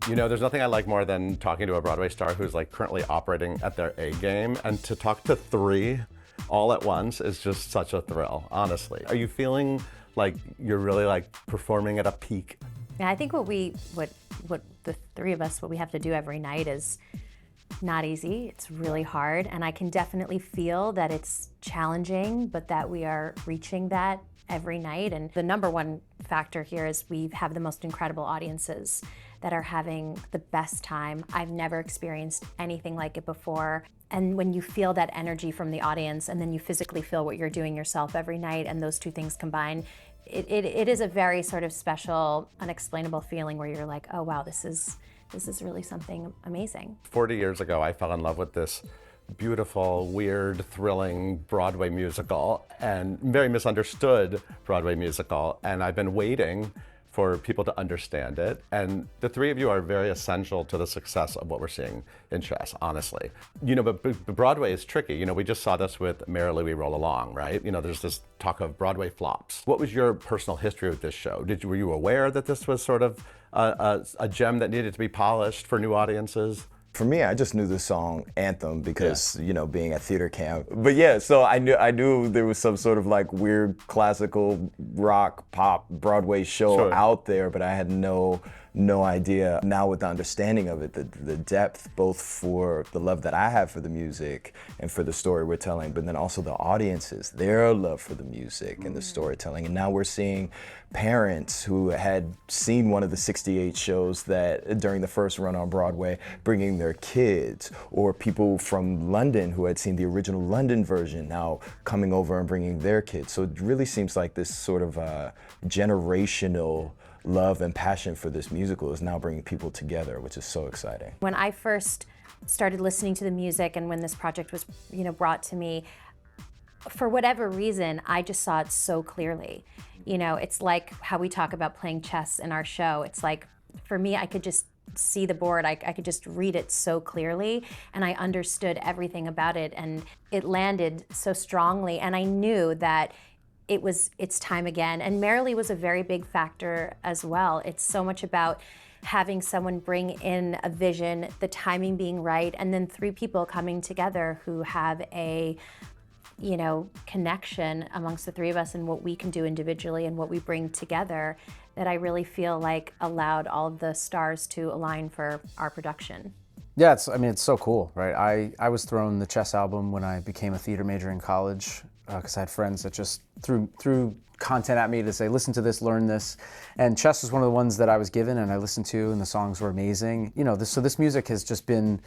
You know, there's nothing I like more than talking to a Broadway star who's like currently operating at their A game, and to talk to three all at once is just such a thrill, honestly. Are you feeling like you're really like performing at a peak? Yeah, I think what the three of us, what we have to do every night is not easy. It's really hard, and I can definitely feel that it's challenging, but that we are reaching that every night. And the number one factor here is we have the most incredible audiences that are having the best time. I've never experienced anything like it before. And when you feel that energy from the audience, and then you physically feel what you're doing yourself every night, and those two things combine, it is a very sort of special, unexplainable feeling where you're like, oh wow, this is really something amazing. 40 years ago, I fell in love with this beautiful, weird, thrilling Broadway musical, and very misunderstood Broadway musical, and I've been waiting for people to understand it. And the three of you are very essential to the success of what we're seeing in Chess, honestly. You know, but Broadway is tricky. You know, we just saw this with Merrily We Roll Along, right? You know, there's this talk of Broadway flops. What was your personal history with this show? Were you aware that this was sort of a gem that needed to be polished for new audiences? For me, I just knew the song Anthem because, you know, being at theater camp. But yeah, so I knew there was some sort of like weird classical rock pop Broadway show out there, but I had no idea. Now with the understanding of it, the depth, both for the love that I have for the music and for the story we're telling, but then also the audiences, their love for the music and the storytelling. And now we're seeing parents who had seen one of the 68 shows that during the first run on Broadway, bringing their kids, or people from London who had seen the original London version now coming over and bringing their kids. So it really seems like this sort of generational love and passion for this musical is now bringing people together, which is so exciting. When I first started listening to the music and when this project was, you know, brought to me, for whatever reason, I just saw it so clearly. You know, it's like how we talk about playing chess in our show. It's like, for me, I could just see the board, I could just read it so clearly, and I understood everything about it, and it landed so strongly, and I knew that it's time again. And Merrily was a very big factor as well. It's so much about having someone bring in a vision, the timing being right, and then three people coming together who have a, you know, connection amongst the three of us and what we can do individually and what we bring together, that I really feel like allowed all of the stars to align for our production. Yeah, it's so cool, right? I was thrown the Chess album when I became a theater major in college, because I had friends that just threw content at me to say, listen to this, learn this. And Chess was one of the ones that I was given and I listened to, and the songs were amazing. You know, so this music has just been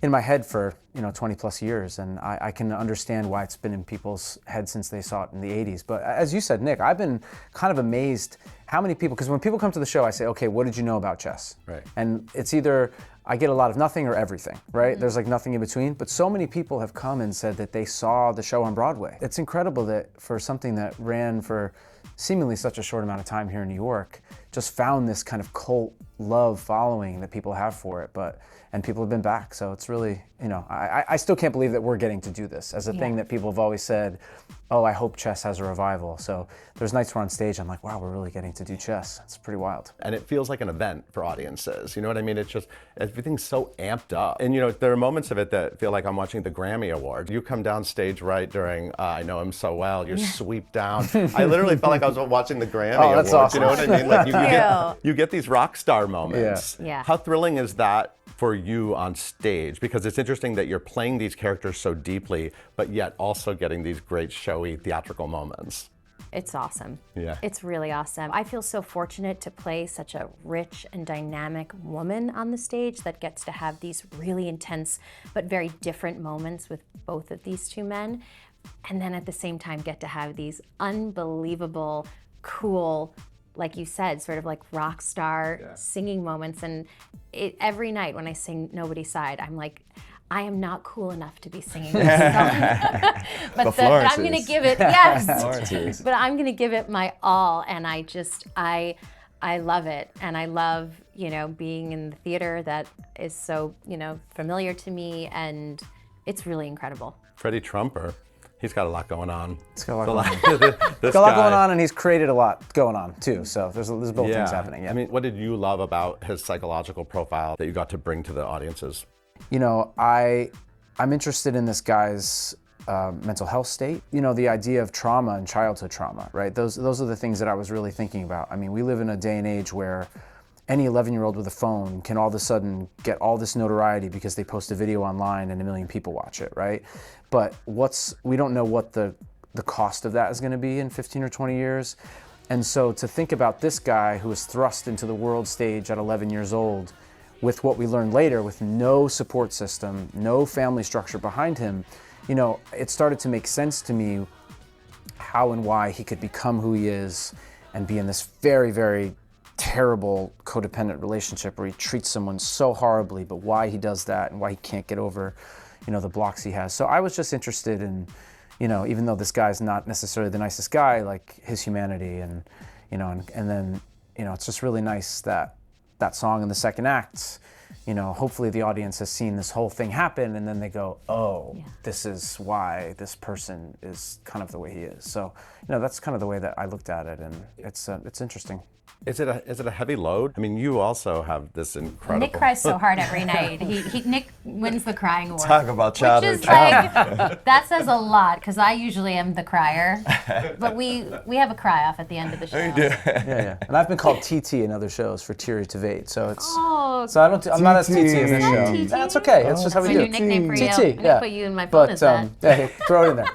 in my head for, 20 plus years, and I can understand why it's been in people's heads since they saw it in the 80s. But as you said, Nick, I've been kind of amazed how many people, because when people come to the show, I say, okay, what did you know about Chess? Right. And it's either I get a lot of nothing or everything, right? Mm-hmm. There's like nothing in between, but so many people have come and said that they saw the show on Broadway. It's incredible that for something that ran for seemingly such a short amount of time here in New York, just found this kind of cult love following that people have for it, and people have been back. So it's really, I still can't believe that we're getting to do this as a thing that people have always said, oh, I hope Chess has a revival. So there's nights we're on stage, I'm like, wow, we're really getting to do Chess. It's pretty wild. And it feels like an event for audiences. You know what I mean? It's just, everything's so amped up. And there are moments of it that feel like I'm watching the Grammy Awards. You come down stage right during I Know Him So Well, you sweep down. I literally felt like I was watching the Grammy Awards. Awesome. You know what I mean? Like you get these rock star moments. Yeah. How thrilling is that for you on stage? Because it's interesting that you're playing these characters so deeply, but yet also getting these great showy theatrical moments. It's awesome. Yeah. It's really awesome. I feel so fortunate to play such a rich and dynamic woman on the stage that gets to have these really intense but very different moments with both of these two men. And then at the same time get to have these unbelievable, cool, like you said, sort of like rock star singing moments. And every night when I sing Nobody's Side, I'm like, I am not cool enough to be singing this song. but I'm gonna give it, but I'm gonna give it my all. And I love it. And I love, being in the theater that is so, familiar to me, and it's really incredible. Freddie Trumper He's got a lot going on. He's got a lot going on. He's got a lot going on, and he's created a lot going on too. So there's both things happening. Yeah. I mean, what did you love about his psychological profile that you got to bring to the audiences? You know, I'm interested in this guy's mental health state. You know, the idea of trauma and childhood trauma, right? Those are the things that I was really thinking about. I mean, we live in a day and age where any 11-year-old with a phone can all of a sudden get all this notoriety because they post a video online and 1 million people watch it, right? But we don't know what the cost of that is going to be in 15 or 20 years. And so to think about this guy who was thrust into the world stage at 11 years old with what we learned later, with no support system, no family structure behind him, you know, it started to make sense to me how and why he could become who he is and be in this very, very terrible codependent relationship where he treats someone so horribly, but why he does that and why he can't get over, you know, the blocks he has. So I was just interested in, you know, even though this guy's not necessarily the nicest guy, like his humanity and, you know, and then, you know, it's just really nice that song in the second act, you know, hopefully the audience has seen this whole thing happen and then they go, oh, this is why this person is kind of the way he is. So, you know, that's kind of the way that I looked at it, and it's interesting. Is it a heavy load? I mean, you also have this incredible... Nick cries so hard every night. Nick wins the crying award. Talk about childhood trauma. Like, that says a lot, because I usually am the crier. But we have a cry-off at the end of the show. Yeah. And I've been called TT in other shows for Teary Tveit, so it's... Oh, so I'm not as TT in this show. TT? That's okay. It's just how we do That's my new nickname for you. TT, I'm gonna put you in my phone as that. Yeah, throw it in there.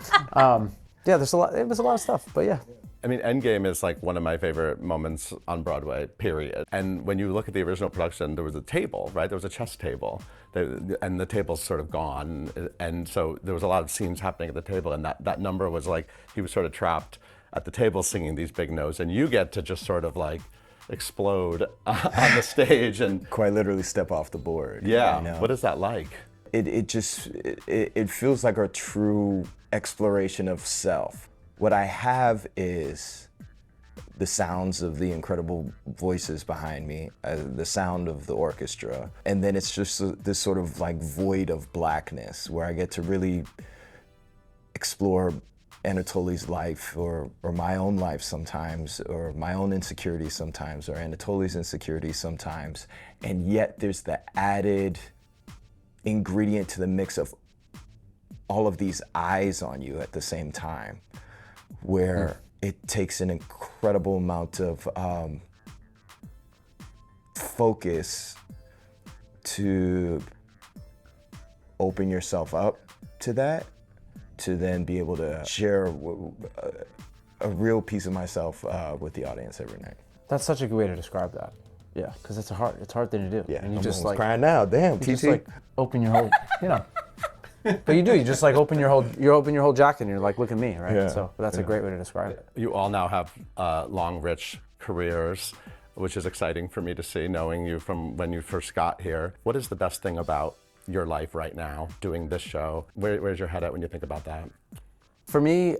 Yeah, there's a lot. It was a lot of stuff, but yeah. I mean, Endgame is like one of my favorite moments on Broadway, period. And when you look at the original production, there was a table, right? There was a chess table, and the table's sort of gone. And so there was a lot of scenes happening at the table, and that number was like, he was sort of trapped at the table singing these big notes, and you get to just sort of like explode on the stage and quite literally step off the board. Yeah, you know? What is that like? It feels like a true exploration of self. What I have is the sounds of the incredible voices behind me, the sound of the orchestra, and then it's just this sort of like void of blackness where I get to really explore Anatoly's life or my own life sometimes, or my own insecurities sometimes, or Anatoly's insecurities sometimes, and yet there's the added ingredient to the mix of all of these eyes on you at the same time, where it takes an incredible amount of focus to open yourself up to that, to then be able to share a real piece of myself with the audience every night. That's such a good way to describe that. Yeah, because it's a hard thing to do. Yeah, and you I'm just like crying now. Damn, you TT. just like open your whole, you know. But you do. You just like open your whole jacket, and you're like, look at me, right? Yeah, So that's a great way to describe it. You all now have long, rich careers, which is exciting for me to see, knowing you from when you first got here. What is the best thing about your life right now, doing this show? Where's your head at when you think about that? For me, you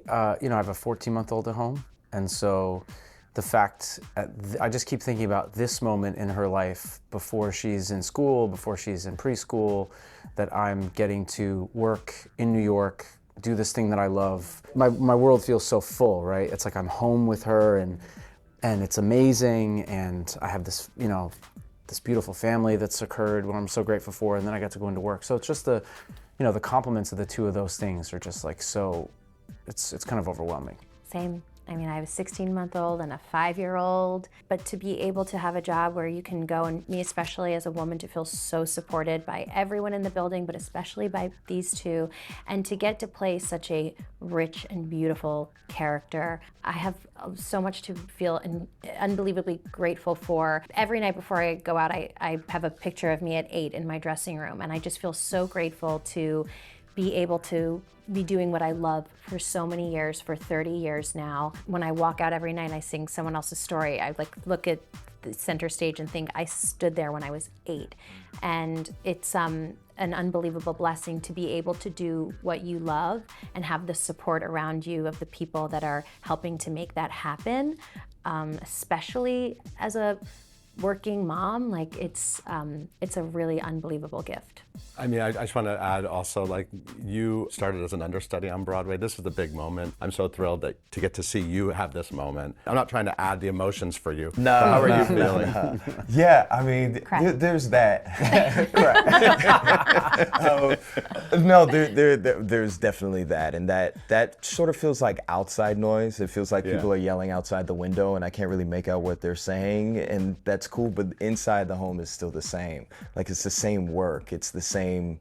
know, I have a 14-month-old at home, and so the fact, I just keep thinking about this moment in her life before she's in school, before she's in preschool, that I'm getting to work in New York, do this thing that I love. My world feels so full, right? It's like I'm home with her, and it's amazing, and I have this, you know, this beautiful family that's occurred, what I'm so grateful for, and then I got to go into work. So it's just the, you know, the compliments of the two of those things are just like so, it's kind of overwhelming. Same. I mean, I have a 16-month-old and a 5-year-old, but to be able to have a job where you can go, and me especially as a woman, to feel so supported by everyone in the building, but especially by these two, and to get to play such a rich and beautiful character. I have so much to feel unbelievably grateful for. Every night before I go out, I have a picture of me at 8 in my dressing room, and I just feel so grateful to be able to be doing what I love for so many years, for 30 years now. When I walk out every night, I sing someone else's story. I like look at the center stage and think I stood there when I was 8. And it's an unbelievable blessing to be able to do what you love and have the support around you of the people that are helping to make that happen, especially as a working mom, like it's a really unbelievable gift. I mean, I just want to add also, like, you started as an understudy on Broadway. This is a big moment. I'm so thrilled to get to see you have this moment. I'm not trying to add the emotions for you. No, how are no, you feeling? No. Yeah, I mean, there's that. No, there's definitely that, and that sort of feels like outside noise. It feels like people are yelling outside the window, and I can't really make out what they're saying, and that's cool. But inside the home is still the same. Like, it's the same work. It's the same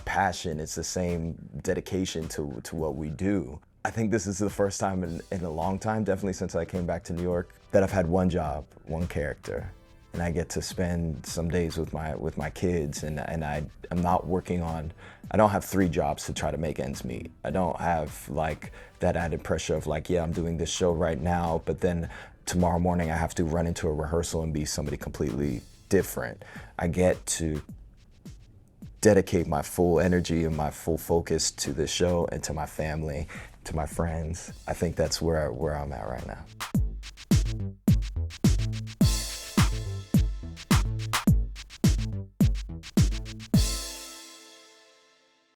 passion. It's the same dedication to what we do. I think this is the first time in a long time, definitely since I came back to New York, that I've had one job, one character, and I get to spend some days with my kids, and I'm not working on. I don't have 3 jobs to try to make ends meet. I don't have like that added pressure of like, yeah, I'm doing this show right now, but then tomorrow morning I have to run into a rehearsal and be somebody completely different. I get to dedicate my full energy and my full focus to the show and to my family, to my friends. I think that's where I'm at right now.